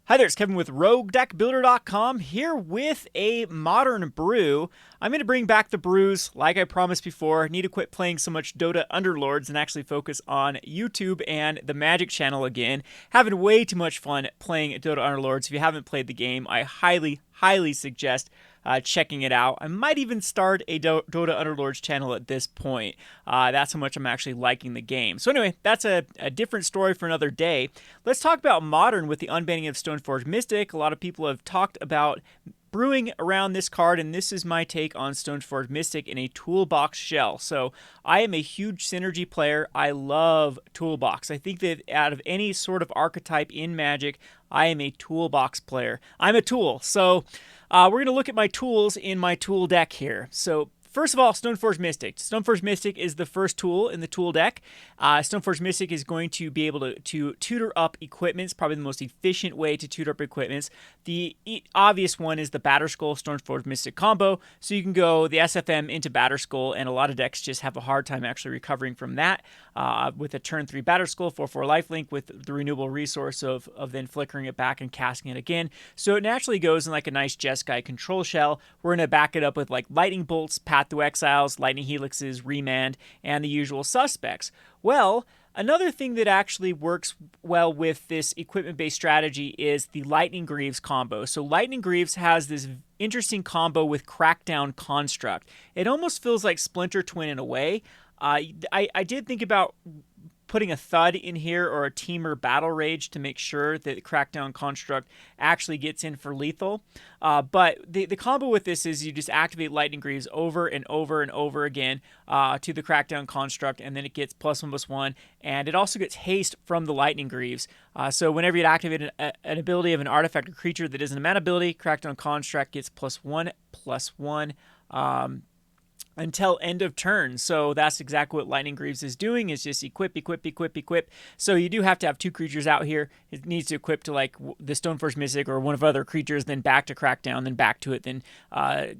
Hi there, it's Kevin with RogueDeckBuilder.com here with a modern brew. I'm going to bring back the brews like I promised before. Need to quit playing so much Dota Underlords and actually focus on YouTube and the Magic channel again. Having way too much fun playing Dota Underlords. If you haven't played the game, I highly suggest checking it out. I might even start a Dota Underlords channel at this point. That's how much I'm actually liking the game. So anyway, that's a different story for another day. Let's talk about Modern with the unbanning of Stoneforge Mystic. A lot of people have talked about brewing around this card, and this is my take on Stoneforge Mystic in a toolbox shell. So I am a huge synergy player. I love toolbox. I think that out of any sort of archetype in Magic, I am a toolbox player. I'm a tool. So we're going to look at my tools in my tool deck here. So first of all, Stoneforge Mystic. Stoneforge Mystic is the first tool in the tool deck. Stoneforge Mystic is going to be able to tutor up equipments, probably the most efficient way to tutor up equipments. The obvious one is the Batterskull Stoneforge Mystic combo. So you can go the SFM into Batterskull, and a lot of decks just have a hard time actually recovering from that. With a turn 3 Batterskull, 4/4 lifelink with the renewable resource of then flickering it back and casting it again. So it naturally goes in like a nice Jeskai control shell. We're going to back it up with like Lightning Bolts, Path to Exiles, Lightning Helixes, Remand, and the usual suspects. Well, another thing that actually works well with this equipment-based strategy is the Lightning Greaves combo. So Lightning Greaves has this interesting combo with Crackdown Construct. It almost feels like Splinter Twin in a way. I did think about putting a Thud in here or a Teamer Battle Rage to make sure that Crackdown Construct actually gets in for lethal. But the combo with this is you just activate Lightning Greaves over and over and over again to the Crackdown Construct, and then it gets +1/+1, and it also gets haste from the Lightning Greaves. So whenever you activate an ability of an artifact or creature that isn't a mana ability, Crackdown Construct gets +1/+1. Until end of turn. So that's exactly what Lightning Greaves is doing, is just equip. So you do have to have two creatures out here. It needs to equip to like the Stoneforge Mystic or one of other creatures, then back to Crackdown, then back to it, then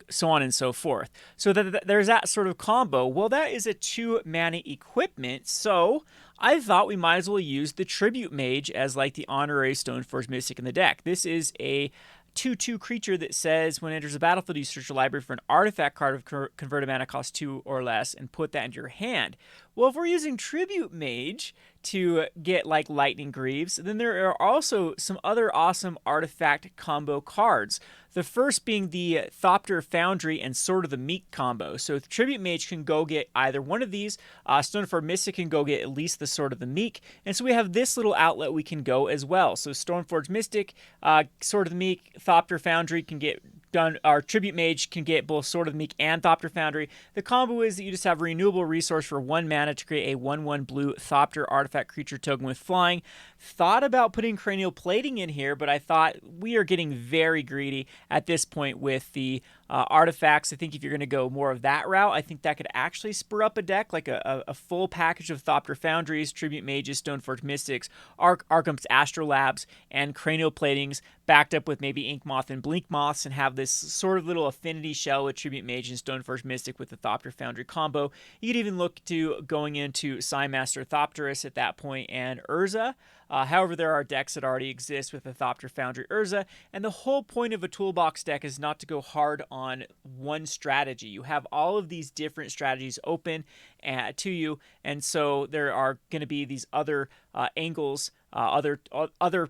so on and so forth. So there's that sort of combo. Well, that is a 2-mana equipment, so I thought we might as well use the Tribute Mage as like the honorary Stoneforge Mystic in the deck. This is a 2/2 creature that says when it enters the battlefield, you search your library for an artifact card of converted mana cost 2 or less and put that into your hand. Well, if we're using Tribute Mage to get like Lightning Greaves, then there are also some other awesome artifact combo cards. The first being the Thopter Foundry and Sword of the Meek combo. So Tribute Mage can go get either one of these. Stoneforge Mystic can go get at least the Sword of the Meek. And so we have this little outlet we can go as well. So Stoneforge Mystic, Sword of the Meek, Thopter Foundry can get done. Our Tribute Mage can get both Sword of the Meek and Thopter Foundry. The combo is that you just have a renewable resource for 1 mana to create a 1/1 blue Thopter artifact creature token with flying. Thought about putting Cranial Plating in here, but I thought we are getting very greedy at this point with the artifacts. I think if you're going to go more of that route, I think that could actually spur up a deck, like a full package of Thopter Foundries, Tribute Mages, Stoneforge Mystics, Arkham's Astrolabs, and Cranial Platings, backed up with maybe Ink Moth and Blink Moths, and have this sort of little affinity shell with Tribute Mage and Stoneforge Mystic with the Thopter Foundry combo. You could even look to going into Psymaster Thopterus at that point and Urza. However, there are decks that already exist with the Thopter Foundry Urza, and the whole point of a toolbox deck is not to go hard on one strategy. You have all of these different strategies open to you, and so there are going to be these other angles, other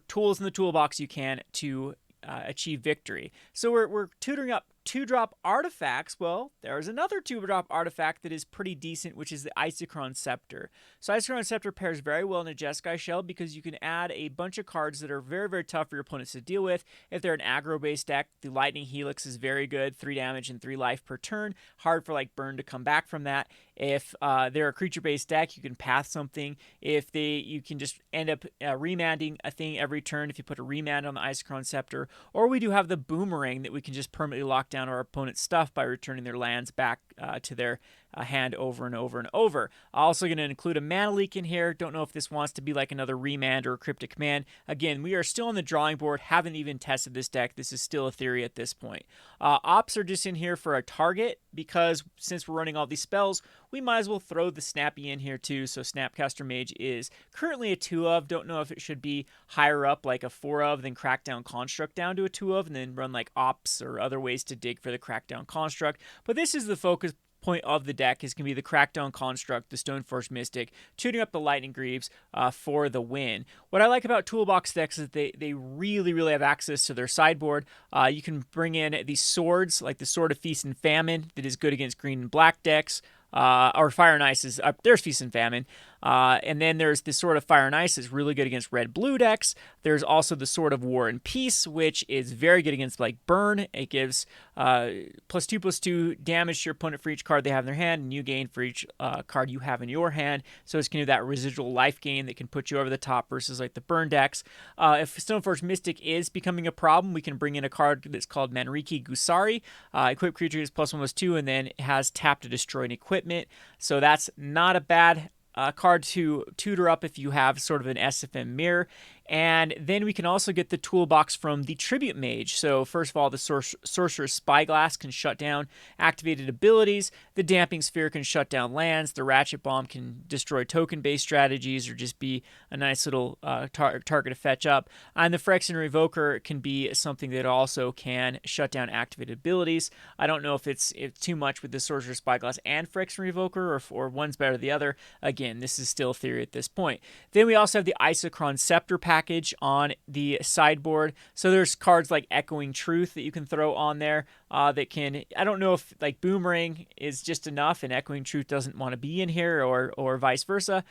tools in the toolbox you can to achieve victory. So we're tutoring up 2-drop artifacts. Well, there's another 2-drop artifact that is pretty decent, which is the Isochron Scepter. So Isochron Scepter pairs very well in a Jeskai shell because you can add a bunch of cards that are very, very tough for your opponents to deal with. If they're an aggro-based deck, the Lightning Helix is very good, 3 damage and 3 life per turn. Hard for like Burn to come back from that. If they're a creature-based deck, you can path something. You can just end up remanding a thing every turn if you put a remand on the Isochron Scepter. Or we do have the Boomerang that we can just permanently lock down our opponent's stuff by returning their lands back to their hand over and over and over. Also going to include a mana leak in here. Don't know if this wants to be like another Remand or a Cryptic Command. Again, we are still on the drawing board. Haven't even tested this deck. This is still a theory at this point. Ops are just in here for a target because since we're running all these spells, we might as well throw the Snappy in here too. So Snapcaster Mage is currently a 2 of. Don't know if it should be higher up like a 4 of, then Crackdown Construct down to a 2 of, and then run like Ops or other ways to dig for the Crackdown Construct. But this is the focus point of the deck is going to be the Crackdown Construct, the Stoneforge Mystic, tuning up the Lightning Greaves for the win. What I like about Toolbox decks is that they really, really have access to their sideboard. You can bring in these swords, like the Sword of Feast and Famine, that is good against green and black decks. Or Fire and Ice is there's Feast and Famine. And then there's the Sword of Fire and Ice is really good against red-blue decks. There's also the Sword of War and Peace, which is very good against like Burn. It gives +2/+2 damage to your opponent for each card they have in their hand, and you gain for each card you have in your hand. So it's going to do that residual life gain that can put you over the top versus like the Burn decks. If Stoneforge Mystic is becoming a problem, we can bring in a card that's called Manriki-Gusari. Equipped creature is +1/+2, and then it has tap to destroy an equipment. So that's not a bad card to tutor up if you have sort of an SFM mirror. And then we can also get the toolbox from the Tribute Mage. So first of all, the Sorcerous Spyglass can shut down activated abilities. The Damping Sphere can shut down lands. The Ratchet Bomb can destroy token-based strategies or just be a nice little target to fetch up. And the Phyrexian Revoker can be something that also can shut down activated abilities. I don't know if it's too much with the Sorcerous Spyglass and Phyrexian Revoker, or one's better than the other. Again, this is still theory at this point. Then we also have the Isochron Scepter package on the sideboard. So there's cards like Echoing Truth that you can throw on there that can, I don't know if like Boomerang is just enough and Echoing Truth doesn't want to be in here, or vice versa.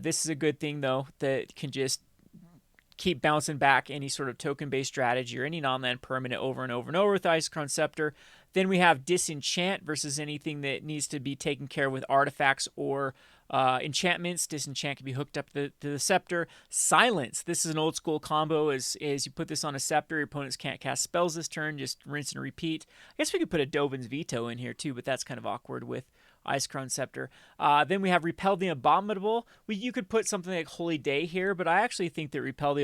This is a good thing though that can just keep bouncing back any sort of token-based strategy or any non-land permanent over and over and over with the Isochron Scepter. Then we have Disenchant versus anything that needs to be taken care of with artifacts or enchantments. Disenchant can be hooked up to the Scepter. Silence. This is an old school combo. As you put this on a Scepter, your opponents can't cast spells this turn. Just rinse and repeat. I guess we could put a Dovin's Veto in here too, but that's kind of awkward with Isochron Scepter. Then we have Repel the Abominable. You could put something like Holy Day here, but I actually think that Repel the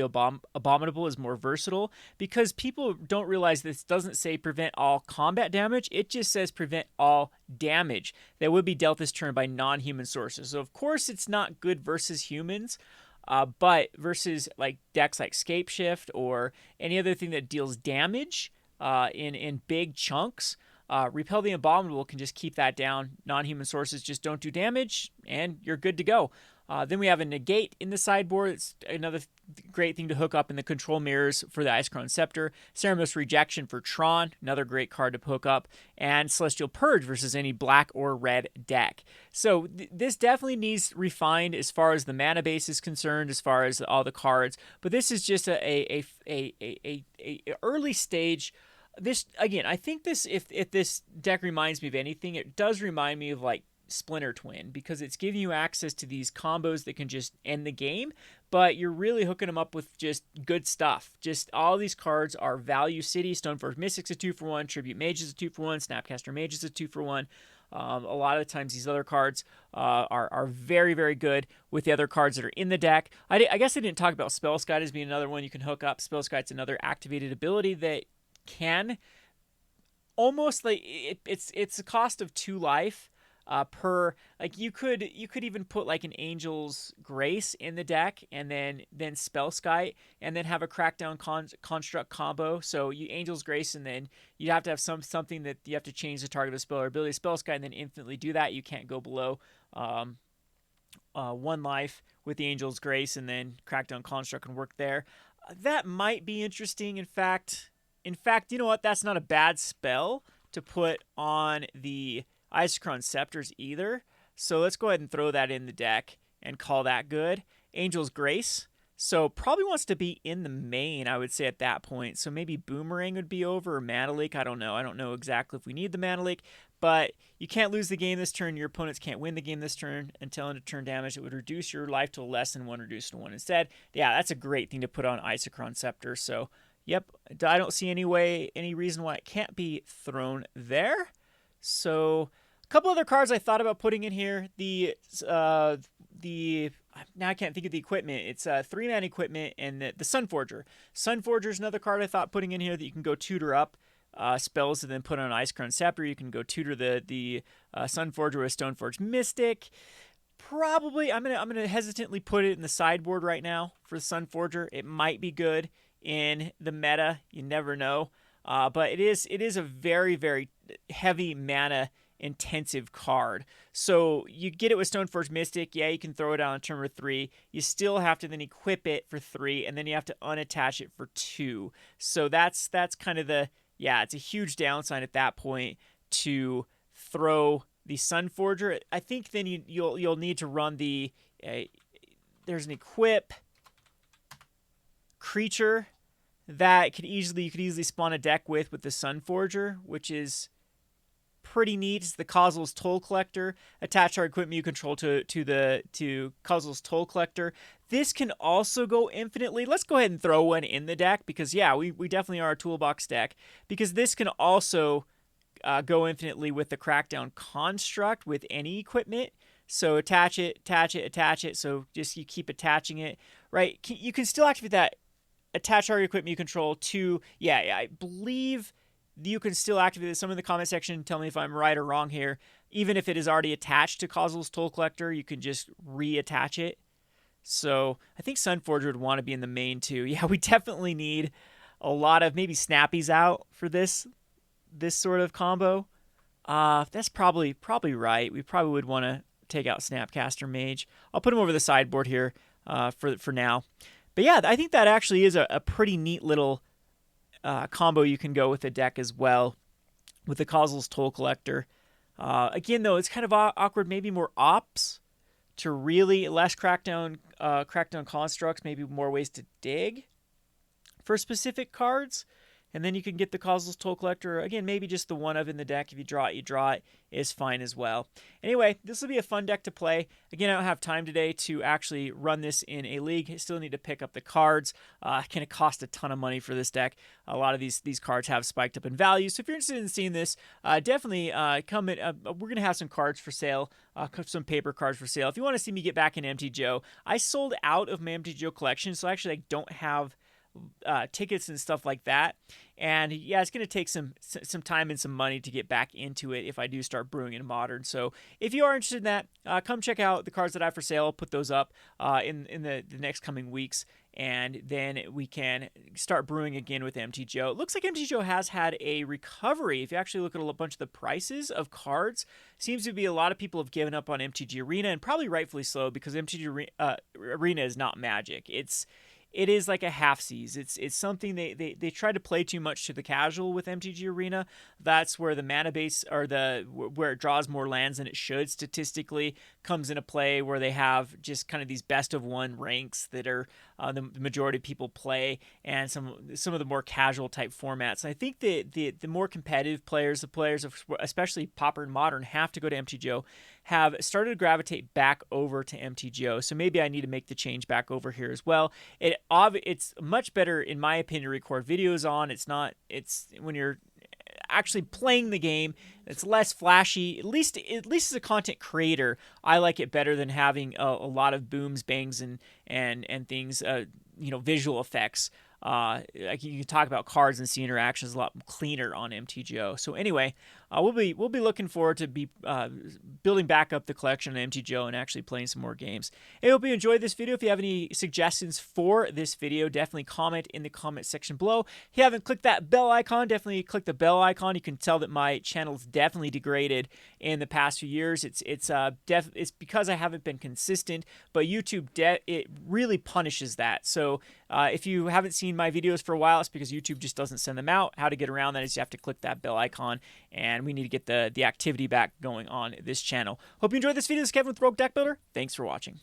Abominable is more versatile because people don't realize this doesn't say prevent all combat damage. It just says prevent all damage that would be dealt this turn by non-human sources. So of course it's not good versus humans, but versus like decks like Scapeshift or any other thing that deals damage in big chunks, Repel the Abominable can just keep that down. Non-human sources just don't do damage, and you're good to go. Then we have a Negate in the sideboard. It's another great thing to hook up in the control mirrors for the Isochron Scepter. Ceremonious Rejection for Tron, another great card to hook up. And Celestial Purge versus any black or red deck. So this definitely needs refined as far as the mana base is concerned, as far as all the cards. But this is just a early stage. This again, I think this if this deck reminds me of anything, it does remind me of like Splinter Twin, because it's giving you access to these combos that can just end the game, but you're really hooking them up with just good stuff. Just all these cards are value city. Stoneforge Mystic's a 2-for-1, Tribute Mage is a 2-for-1, Snapcaster Mage is a 2-for-1. A lot of the times these other cards are very, very good with the other cards that are in the deck. I guess I didn't talk about Spellskite as being another one you can hook up. Spellskite's another activated ability that can almost like it's a cost of 2 life per, like you could even put like an Angel's Grace in the deck and then Spellskite and then have a Crackdown Construct combo. So you Angel's Grace and then you have to have something that you have to change the target of a spell or ability Spellskite and then infinitely do that. You can't go below 1 life with the Angel's Grace, and then Crackdown Construct can work there. That might be interesting. In fact, you know what? That's not a bad spell to put on the Isochron Scepters either. So let's go ahead and throw that in the deck and call that good. Angel's Grace. So probably wants to be in the main, I would say, at that point. So maybe Boomerang would be over, or Mana Leak. I don't know. I don't know exactly if we need the Mana Leak. But you can't lose the game this turn. Your opponents can't win the game this turn until end of turn damage. It would reduce your life to less than 1, reduce to 1 instead. Yeah, that's a great thing to put on Isochron Scepter. So, yep, I don't see any reason why it can't be thrown there. So, couple other cards I thought about putting in here. Now I can't think of the equipment. It's 3-man equipment and the Sunforger. Sunforger is another card I thought putting in here that you can go tutor up spells and then put on an Isochron Scepter. You can go tutor the Sunforger with Stoneforge Mystic. Probably I'm gonna hesitantly put it in the sideboard right now for the Sunforger. It might be good in the meta. You never know. But it is a very, very heavy mana intensive card. So you get it with Stoneforge Mystic. Yeah, you can throw it out on turn 3. You still have to then equip it for 3, and then you have to unattach it for 2. So that's kind of it's a huge downside at that point to throw the Sunforger. I think then you'll need to run the there's an equip creature that you could easily spawn a deck with the Sunforger, which is pretty neat. It's the Kozil's Toll Collector. Attach our equipment you control to Kozil's Toll Collector. This can also go infinitely. Let's go ahead and throw one in the deck because we definitely are a toolbox deck, because this can also go infinitely with the Crackdown Construct with any equipment. So attach it. So just you keep attaching it, right? You can still activate that. Attach our equipment you control to, I believe you can still activate this. Someone in the comment section tell me if I'm right or wrong here. Even if it is already attached to Kozil's Toll Collector, you can just reattach it. So I think Sunforger would want to be in the main too. Yeah, we definitely need a lot of maybe Snappies out for this sort of combo. That's probably right. We probably would want to take out Snapcaster Mage. I'll put him over the sideboard here for now. But yeah, I think that actually is a pretty neat little combo you can go with the deck as well, with the Kozil's Toll Collector. Again, though, it's kind of awkward. Maybe more ops to really less crackdown constructs. Maybe more ways to dig for specific cards. And then you can get the Kozil's Toll Collector. Again, maybe just the one of in the deck. If you draw it, is fine as well. Anyway, this will be a fun deck to play. Again, I don't have time today to actually run this in a league. I still need to pick up the cards. Can it cost a ton of money for this deck? A lot of these cards have spiked up in value. So if you're interested in seeing this, definitely come in. We're going to have some cards for sale, some paper cards for sale. If you want to see me get back in MTGO, I sold out of my MTGO collection, so actually I don't have tickets and stuff like that, and yeah, it's going to take some time and some money to get back into it if I do start brewing in Modern. So if you are interested in that, come check out the cards that I have for sale. I'll put those up in the next coming weeks, and then we can start brewing again with MTGO. It looks like MTGO has had a recovery. If you actually look at a bunch of the prices of cards, seems to be a lot of people have given up on MTG Arena, and probably rightfully so, because MTG Arena is not Magic. It is like a half-seas. It's something they try to play too much to the casual with MTG Arena. That's where the mana base, or where it draws more lands than it should statistically, comes into play, where they have just kind of these best-of-1 ranks that are the majority of people play, and some of the more casual type formats. And I think the more competitive players, the players of especially Pauper and Modern, have to go to MTGO, have started to gravitate back over to MTGO. So maybe I need to make the change back over here as well. It's much better, in my opinion, to record videos on. It's when you're actually playing the game, it's less flashy. At least as a content creator, I like it better than having a lot of booms, bangs, and things, visual effects. Like you can talk about cards and see interactions a lot cleaner on MTGO. So anyway, we'll be looking forward to be building back up the collection on MTGO and actually playing some more games. I hope you enjoyed this video. If you have any suggestions for this video, definitely comment in the comment section below. If you haven't clicked that bell icon, definitely click the bell icon. You can tell that my channel's definitely degraded in the past few years. It's because I haven't been consistent, but YouTube it really punishes that. So if you haven't seen my videos for a while, it's because YouTube just doesn't send them out. How to get around that is you have to click that bell icon, and we need to get the activity back going on this channel. Hope you enjoyed this video. This is Kevin with Rogue Deck Builder. Thanks for watching.